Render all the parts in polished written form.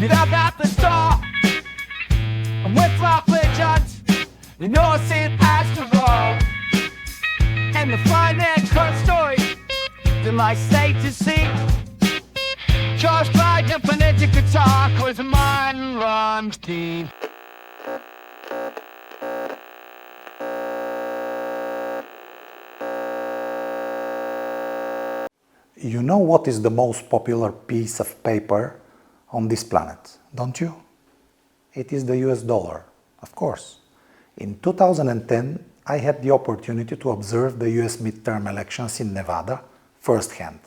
You knock out the door, and with my pigeons, you know it's it has to roll. And the fine and cut story, they might say to see. Just like the phonetic guitar, cause mine runs deep. You know what is the most popular piece of paper on this planet, don't you? It is the US dollar, of course. In 2010, I had the opportunity to observe the US midterm elections in Nevada firsthand.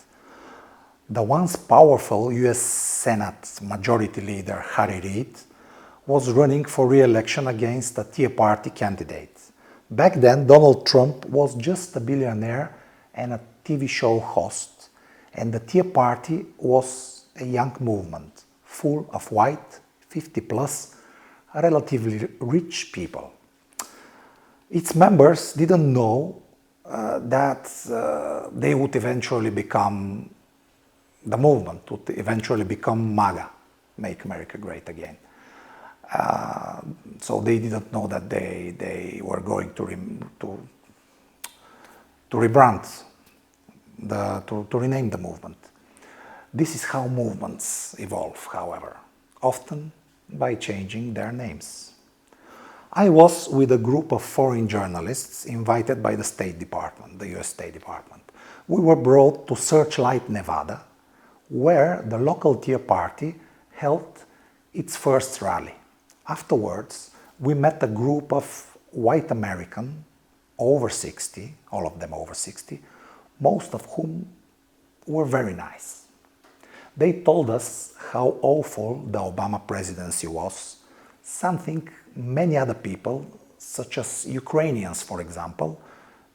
The once powerful US Senate Majority Leader Harry Reid was running for re-election against a Tea Party candidate. Back then, Donald Trump was just a billionaire and a TV show host, and the Tea Party was a young movement, full of white, 50-plus, relatively rich people. Its members didn't know that they would eventually become, the movement would eventually become MAGA, Make America Great Again. So they didn't know that they were going to rebrand, to rename the movement. This is how movements evolve, however, often by changing their names. I was with a group of foreign journalists invited by the State Department, the US State Department. We were brought to Searchlight, Nevada, where the local Tea Party held its first rally. Afterwards, we met a group of white Americans, over 60, all of them over 60, most of whom were very nice. They told us how awful the Obama presidency was, something many other people, such as Ukrainians, for example,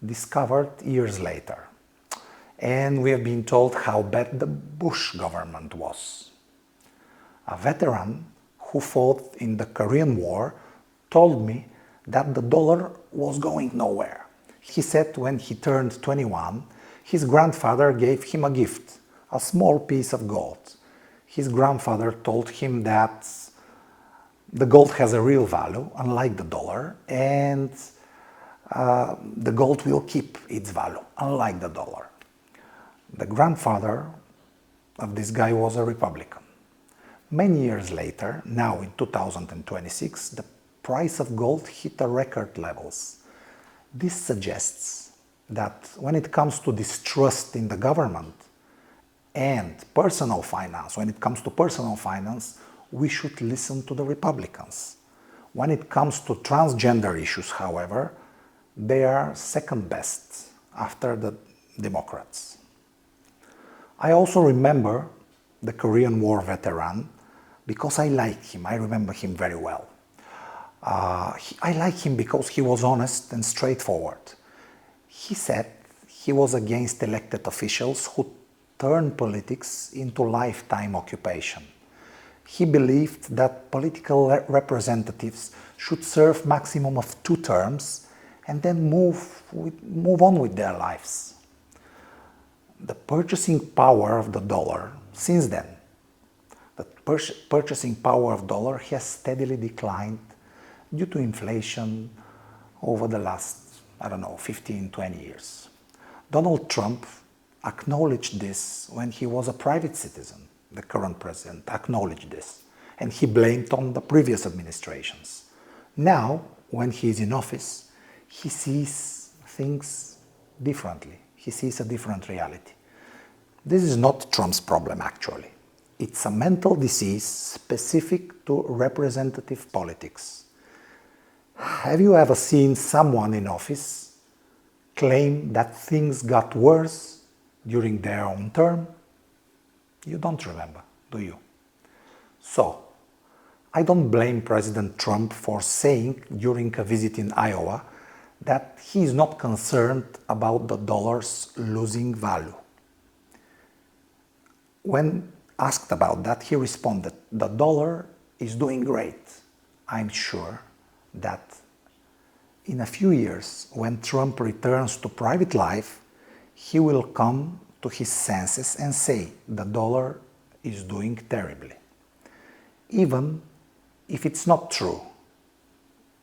discovered years later. And we have been told how bad the Bush government was. A veteran who fought in the Korean War told me that the dollar was going nowhere. He said when he turned 21, his grandfather gave him a gift, a small piece of gold. His grandfather told him that the gold has a real value, unlike the dollar, and the gold will keep its value, unlike the dollar. The grandfather of this guy was a Republican. Many years later, now in 2026, the price of gold hit a record levels. This suggests that when it comes to distrust in the government and personal finance, when it comes to personal finance, we should listen to the Republicans. When it comes to transgender issues, however, they are second best after the Democrats. I also remember the Korean War veteran because I like him. I remember him very well. I like him because he was honest and straightforward. He said he was against elected officials who turn politics into lifetime occupation. He believed that political representatives should serve maximum of 2 terms and then move on with their lives. The purchasing power of the dollar, since then, the purchasing power of dollar has steadily declined due to inflation over the last, 15, 20 years. Donald Trump acknowledged this when he was a private citizen. The current president acknowledged this, and he blamed on the previous administrations. Now, when he is in office, he sees things differently. He sees a different reality. This is not Trump's problem, actually. It's a mental disease specific to representative politics. Have you ever seen someone in office claim that things got worse during their own term? You don't remember, do you? So, I don't blame President Trump for saying during a visit in Iowa that he is not concerned about the dollar's losing value. When asked about that, he responded, "The dollar is doing great. I'm sure that in a few years, when Trump returns to private life, he will come to his senses and say the dollar is doing terribly." even if it's not true.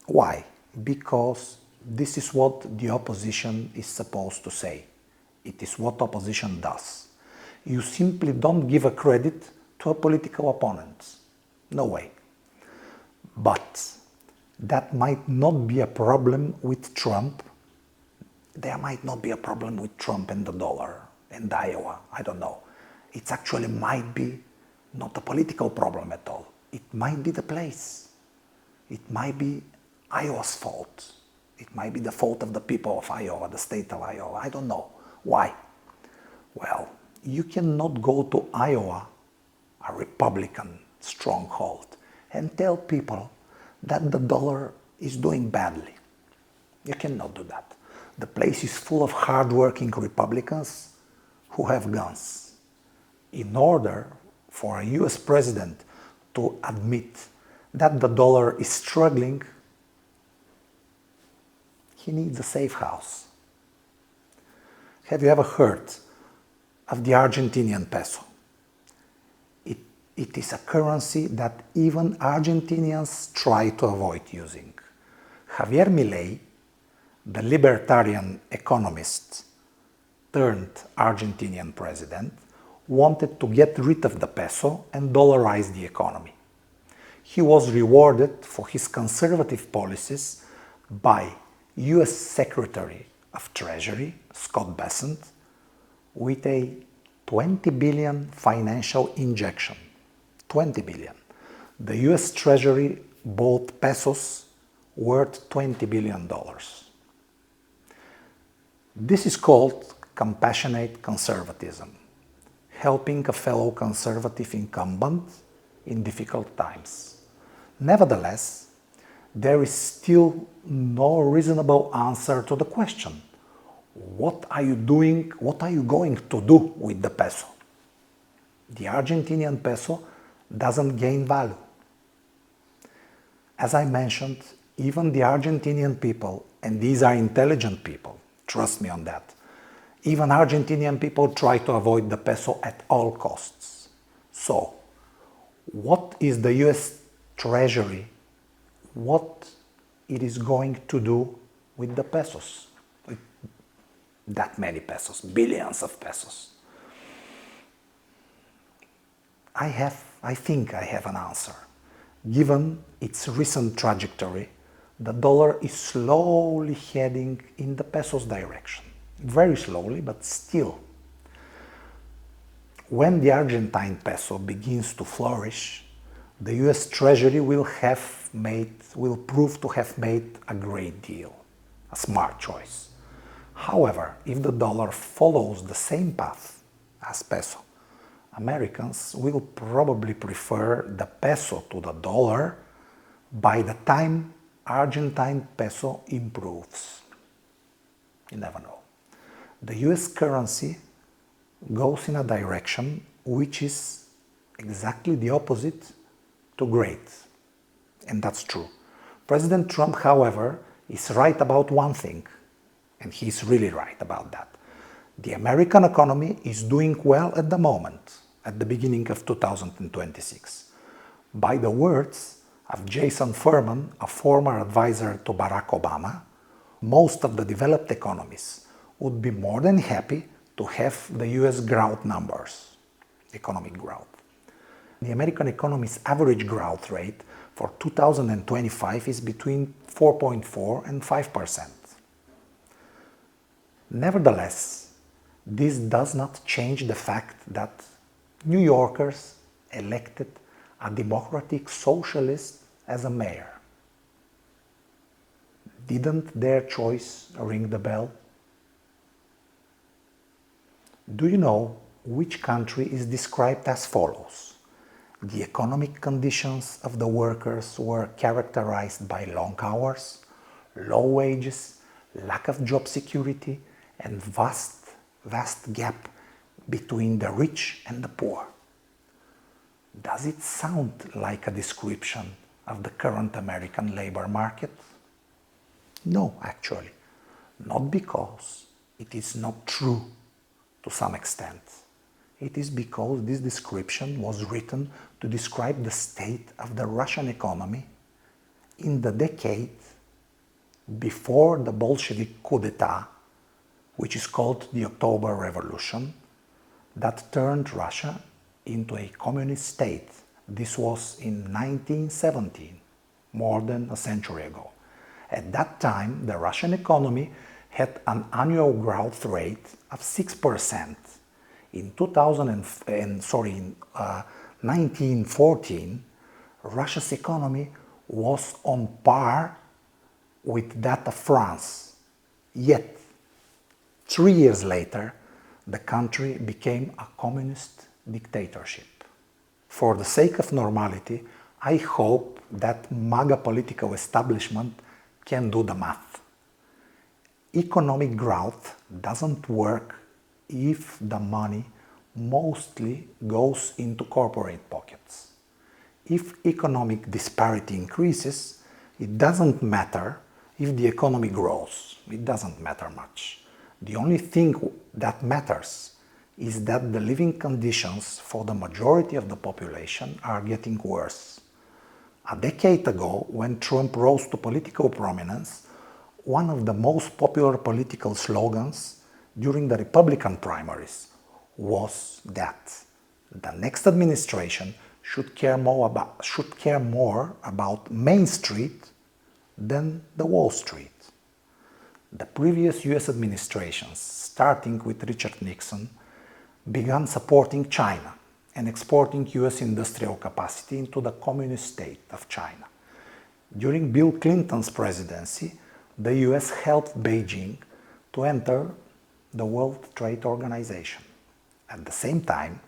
Why? Because this is what the opposition is supposed to say. It is what opposition does. You simply don't give a credit to a political opponent. No way. But that might not be a problem with Trump. There might not be a problem with Trump and the dollar and Iowa. I don't know. It actually might be not a political problem at all. It might be the place. It might be Iowa's fault. It might be the fault of the people of Iowa, the state of Iowa. I don't know. Why? Well, you cannot go to Iowa, a Republican stronghold, and tell people that the dollar is doing badly. You cannot do that. The place is full of hard-working Republicans who have guns. In order for a US president to admit that the dollar is struggling, he needs a safe house. Have you ever heard of the Argentinian peso? It is a currency that even Argentinians try to avoid using. Javier Milei, the libertarian economist turned Argentinian president, wanted to get rid of the peso and dollarize the economy. He was rewarded for his conservative policies by US Secretary of Treasury, Scott Bessent, with a 20 billion financial injection. 20 billion. The US Treasury bought pesos worth $20 billion. This is called compassionate conservatism, helping a fellow conservative incumbent in difficult times. Nevertheless, there is still no reasonable answer to the question, what are you doing, what are you going to do with the peso? The Argentinian peso doesn't gain value. As I mentioned, even the Argentinian people, and these are intelligent people, trust me on that, even Argentinian people try to avoid the peso at all costs. So, what is the US Treasury, what it is going to do with the pesos? With that many pesos, billions of pesos. I think I have an answer. Given its recent trajectory, the dollar is slowly heading in the peso's direction. Very slowly, but still. When the Argentine peso begins to flourish, the US Treasury will prove to have made a great deal, a smart choice. However, if the dollar follows the same path as peso, Americans will probably prefer the peso to the dollar by the time Argentine peso improves. You never know. The US currency goes in a direction which is exactly the opposite to great. And that's true. President Trump, however, is right about one thing, and he's really right about that. The American economy is doing well at the moment, at the beginning of 2026. By the words of Jason Furman, a former advisor to Barack Obama, most of the developed economies would be more than happy to have the US growth numbers, economic growth. The American economy's average growth rate for 2025 is between 4.4 and 5%. Nevertheless, this does not change the fact that New Yorkers elected a democratic socialist as a mayor. Didn't their choice ring the bell? Do you know which country is described as follows? The economic conditions of the workers were characterized by long hours, low wages, lack of job security, and vast gap between the rich and the poor. Does it sound like a description of the current American labor market? No, actually. Not because it is not true to some extent. It is because this description was written to describe the state of the Russian economy in the decade before the Bolshevik coup d'etat, which is called the October Revolution, that turned Russia into a communist state. This was in 1917, more than a century ago. At that time, the Russian economy had an annual growth rate of 6%. In 1914, Russia's economy was on par with that of France. Yet, 3 years later, the country became a communist dictatorship. For the sake of normality, I hope that MAGA political establishment can do the math. Economic growth doesn't work if the money mostly goes into corporate pockets. If economic disparity increases, it doesn't matter if the economy grows. It doesn't matter much. The only thing that matters is that the living conditions for the majority of the population are getting worse. A decade ago, when Trump rose to political prominence, one of the most popular political slogans during the Republican primaries was that the next administration should care more about Main Street than the Wall Street. The previous US administrations, starting with Richard Nixon, began supporting China and exporting US industrial capacity into the communist state of China. During Bill Clinton's presidency, the US helped Beijing to enter the World Trade Organization. At the same time,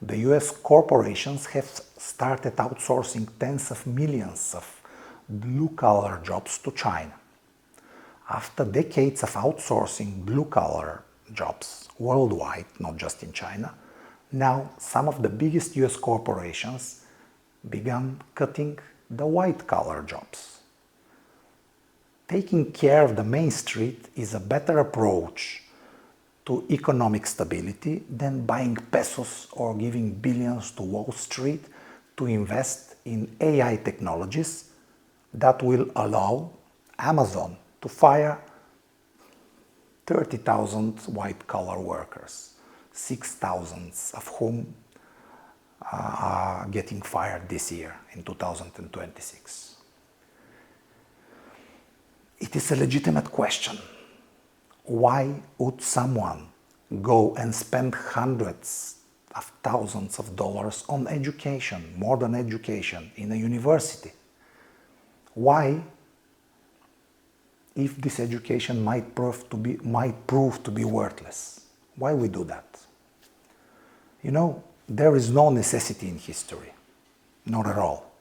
the US corporations have started outsourcing tens of millions of blue-collar jobs to China. After decades of outsourcing blue-collar jobs worldwide, not just in China, now some of the biggest US corporations began cutting the white-collar jobs. Taking care of the Main Street is a better approach to economic stability than buying pesos or giving billions to Wall Street to invest in AI technologies that will allow Amazon to fire 30,000 white-collar workers, 6,000 of whom are getting fired this year in 2026. It is a legitimate question. Why would someone go and spend hundreds of thousands of dollars on education, modern education, in a university? Why, if this education might prove to be worthless? Why we do that? You know, there is no necessity in history, not at all.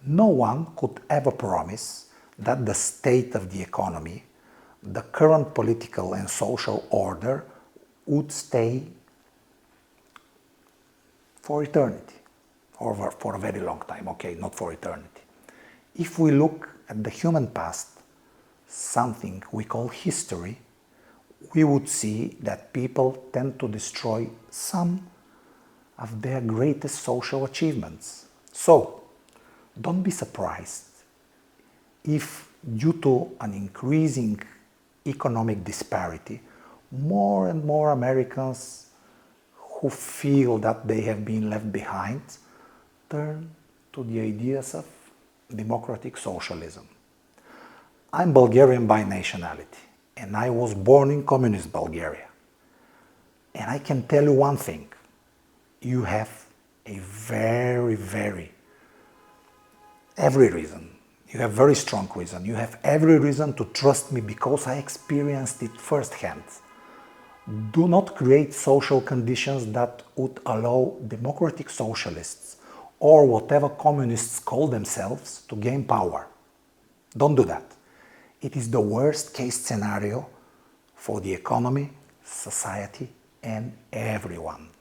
No one could ever promise that the state of the economy, the current political and social order would stay for eternity, or for a very long time, okay, not for eternity. If we look at the human past, something we call history, we would see that people tend to destroy some of their greatest social achievements. So, don't be surprised if, due to an increasing economic disparity, more and more Americans who feel that they have been left behind turn to the ideas of democratic socialism. I'm Bulgarian by nationality, and I was born in communist Bulgaria. And I can tell you one thing: you have every reason. You have very strong reason. You have every reason to trust me because I experienced it firsthand. Do not create social conditions that would allow democratic socialists or whatever communists call themselves to gain power. Don't do that. It is the worst case scenario for the economy, society, and everyone.